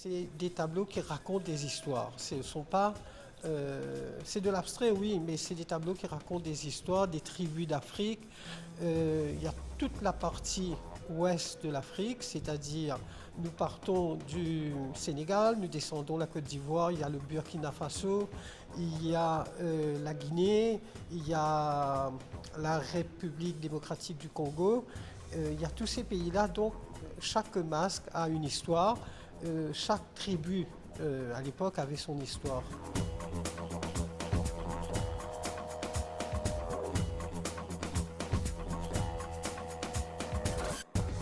C'est des tableaux qui racontent des histoires. Ce sont pas, c'est de l'abstrait, oui, mais c'est des tableaux qui racontent des histoires, des tribus d'Afrique. Il y a toute la partie ouest de l'Afrique, c'est-à-dire nous partons du Sénégal, nous descendons la Côte d'Ivoire, il y a le Burkina Faso, il y a la Guinée, il y a la République démocratique du Congo. Il y a tous ces pays-là, donc chaque masque a une histoire. Chaque tribu à l'époque avait son histoire.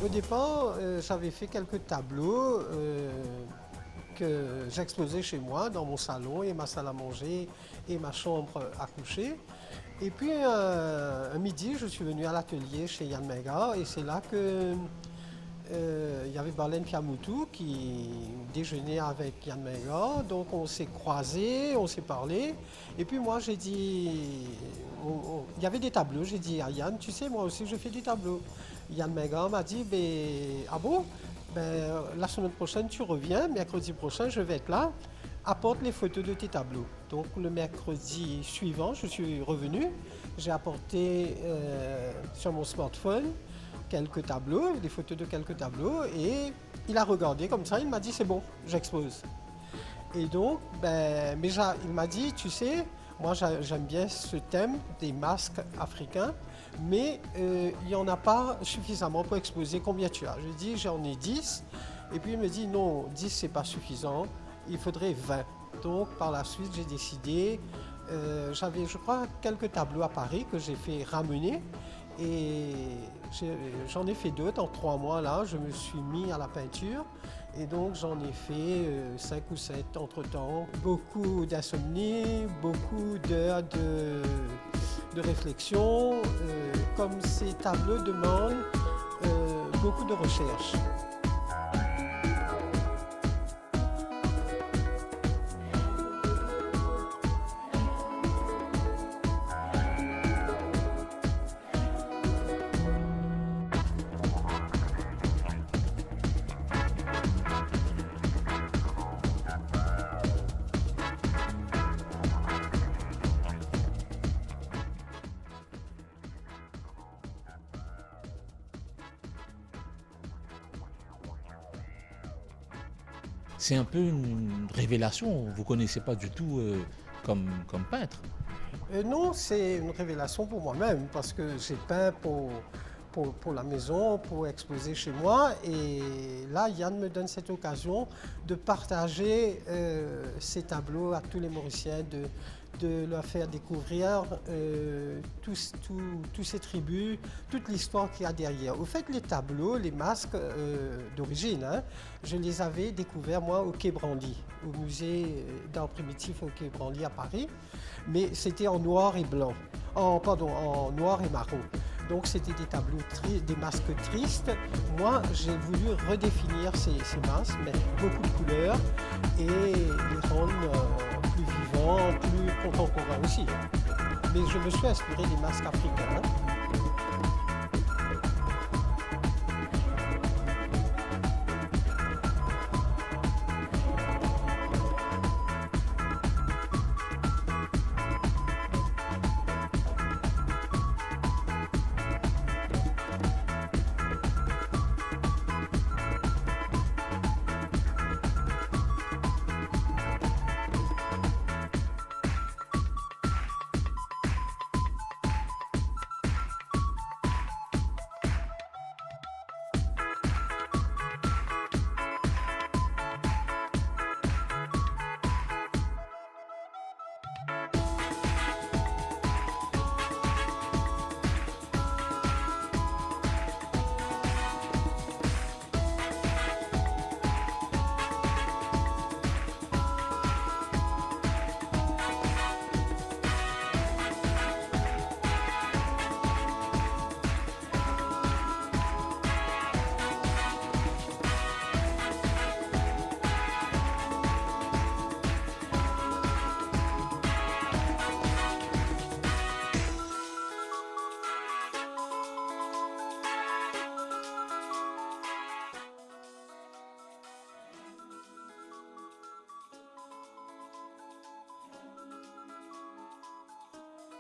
Au départ, j'avais fait quelques tableaux que j'exposais chez moi, dans mon salon et ma salle à manger et ma chambre à coucher. Et puis un midi, je suis venu à l'atelier chez Yann Menga et c'est là que il y avait Barlène Piamoutou qui déjeunait avec Yann Menga, donc on s'est croisés, on s'est parlé. Et puis moi j'ai dit, il y avait des tableaux, j'ai dit à Yann, tu sais moi aussi je fais des tableaux. Yann Menga m'a dit, ah bon, la semaine prochaine tu reviens, mercredi prochain je vais être là, apporte les photos de tes tableaux. Donc le mercredi suivant je suis revenu, j'ai apporté sur mon smartphone quelques tableaux, des photos de quelques tableaux et il a regardé comme ça, il m'a dit c'est bon, j'expose. Et donc, il m'a dit, tu sais, moi j'aime bien ce thème des masques africains, mais il n'y en a pas suffisamment pour exposer. Combien tu as? Je dis j'en ai 10 et puis il me dit non, 10 c'est pas suffisant, il faudrait 20. Donc par la suite j'ai décidé, j'avais je crois quelques tableaux à Paris que j'ai fait ramener. Et j'en ai fait d'autres en 3 mois là, je me suis mis à la peinture et donc j'en ai fait 5 ou 7 entre temps. Beaucoup d'insomnie, beaucoup d'heures de réflexion, comme ces tableaux demandent beaucoup de recherche. C'est un peu une révélation, vous ne connaissez pas du tout comme peintre. Non, c'est une révélation pour moi-même parce que j'ai peint pour la maison, pour exposer chez moi. Et là, Yann me donne cette occasion de partager ces tableaux à tous les Mauriciens, de leur faire découvrir tous ces tribus, toute l'histoire qu'il y a derrière. Au fait, les tableaux, les masques d'origine, hein, je les avais découverts moi au Quai Branly, au musée d'art primitif au Quai Branly à Paris, mais c'était en noir et blanc, en noir et marron. Donc c'était des tableaux, des masques tristes. Moi, j'ai voulu redéfinir ces masques, mettre beaucoup de couleurs et les rendre plus vivants, plus contemporains aussi. Mais je me suis inspiré des masques africains.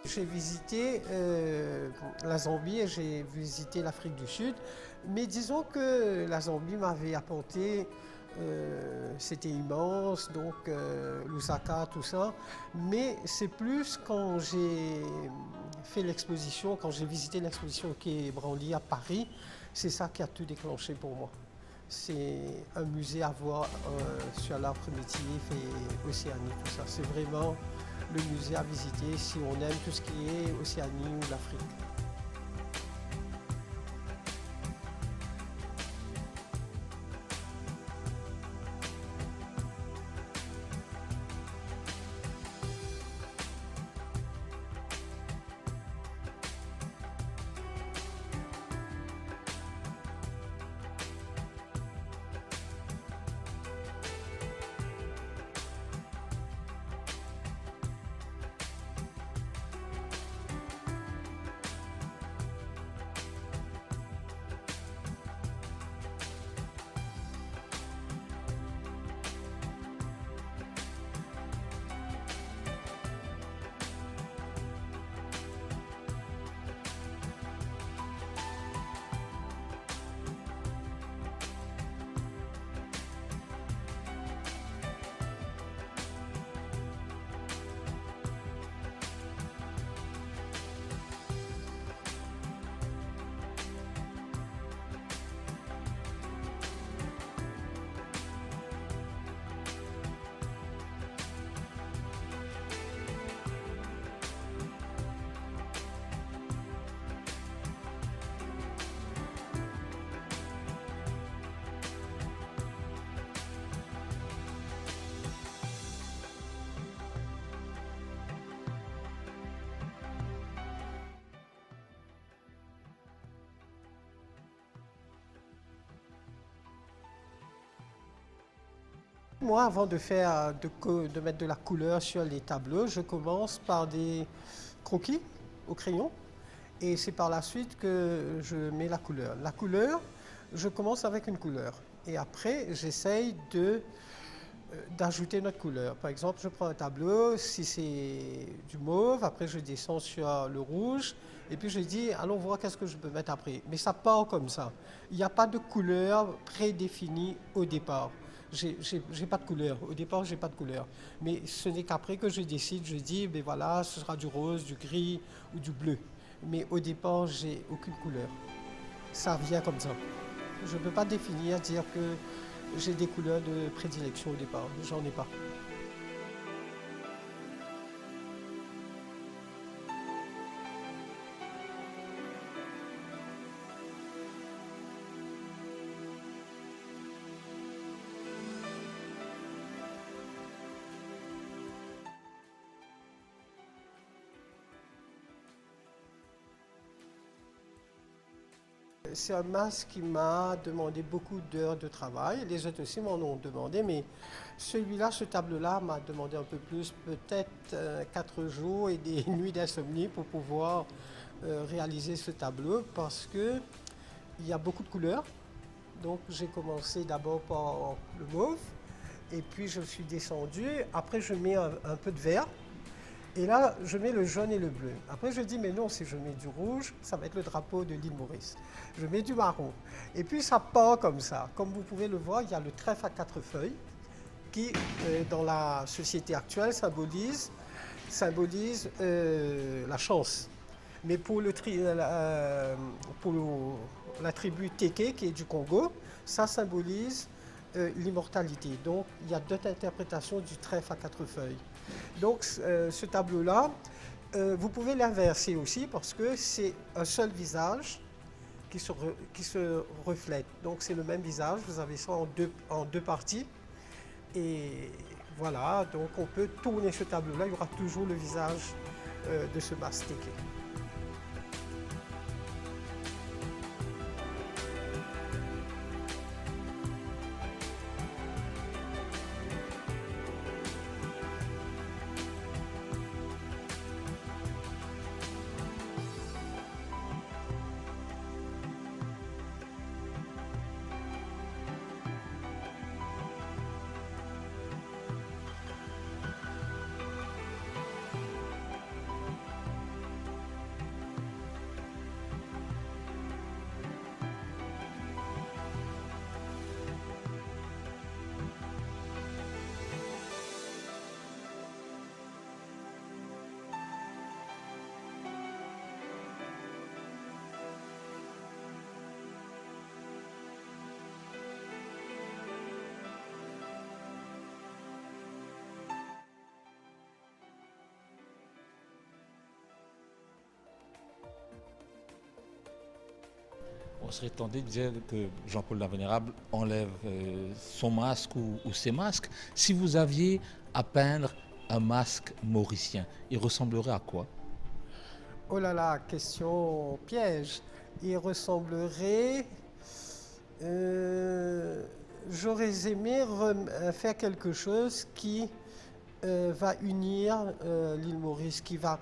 J'ai visité la Zambie et j'ai visité l'Afrique du Sud, mais disons que la Zambie m'avait apporté, c'était immense, donc Lusaka, tout ça, mais c'est plus quand j'ai fait l'exposition, quand j'ai visité l'exposition qui est Branly à Paris, c'est ça qui a tout déclenché pour moi. C'est un musée à voir sur l'art primitif et Océanie, tout ça. C'est vraiment le musée à visiter si on aime tout ce qui est Océanie ou l'Afrique. Moi, avant de mettre de la couleur sur les tableaux, je commence par des croquis au crayon et c'est par la suite que je mets la couleur. La couleur, je commence avec une couleur et après, j'essaye d'ajouter notre couleur. Par exemple, je prends un tableau, si c'est du mauve, après je descends sur le rouge et puis je dis, allons voir qu'est-ce que je peux mettre après. Mais ça part comme ça. Il n'y a pas de couleur prédéfinie au départ. J'ai pas de couleur. Au départ, j'ai pas de couleur. Mais ce n'est qu'après que je décide, je dis, ben voilà, ce sera du rose, du gris ou du bleu. Mais au départ, j'ai aucune couleur. Ça vient comme ça. Je ne peux pas définir, dire que j'ai des couleurs de prédilection au départ. J'en ai pas. C'est un masque qui m'a demandé beaucoup d'heures de travail. Les autres aussi m'en ont demandé, mais celui-là, ce tableau-là m'a demandé un peu plus, peut-être 4 jours et des nuits d'insomnie pour pouvoir réaliser ce tableau parce que il y a beaucoup de couleurs. Donc j'ai commencé d'abord par le mauve et puis je suis descendu. Après je mets un peu de vert. Et là, je mets le jaune et le bleu. Après, je dis, mais non, si je mets du rouge, ça va être le drapeau de l'île Maurice. Je mets du marron. Et puis, ça part comme ça. Comme vous pouvez le voir, il y a le trèfle à 4 feuilles qui, dans la société actuelle, symbolise la chance. Mais pour la tribu Téké, qui est du Congo, ça symbolise l'immortalité. Donc, il y a 2 interprétations du trèfle à 4 feuilles. Donc ce tableau-là, vous pouvez l'inverser aussi parce que c'est un seul visage qui se reflète. Donc c'est le même visage, vous avez ça en deux parties. Et voilà, donc on peut tourner ce tableau-là, il y aura toujours le visage de ce mastéqué. On serait tenté de dire que Jean-Paul la Vénérable enlève son masque ou ses masques. Si vous aviez à peindre un masque mauricien, il ressemblerait à quoi? Oh là là, question piège. Il ressemblerait. euh, J'aurais aimé faire quelque chose qui va unir l'île Maurice, qui va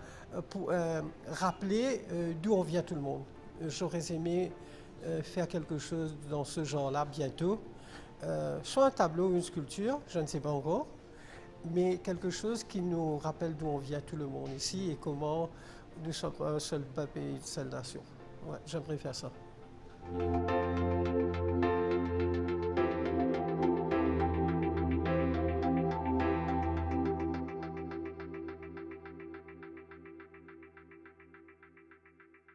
rappeler d'où on vient tout le monde. J'aurais aimé faire quelque chose dans ce genre-là bientôt. Soit un tableau ou une sculpture, je ne sais pas encore, mais quelque chose qui nous rappelle d'où on vient tout le monde ici et comment nous sommes un seul peuple et une seule nation. Ouais, j'aimerais faire ça.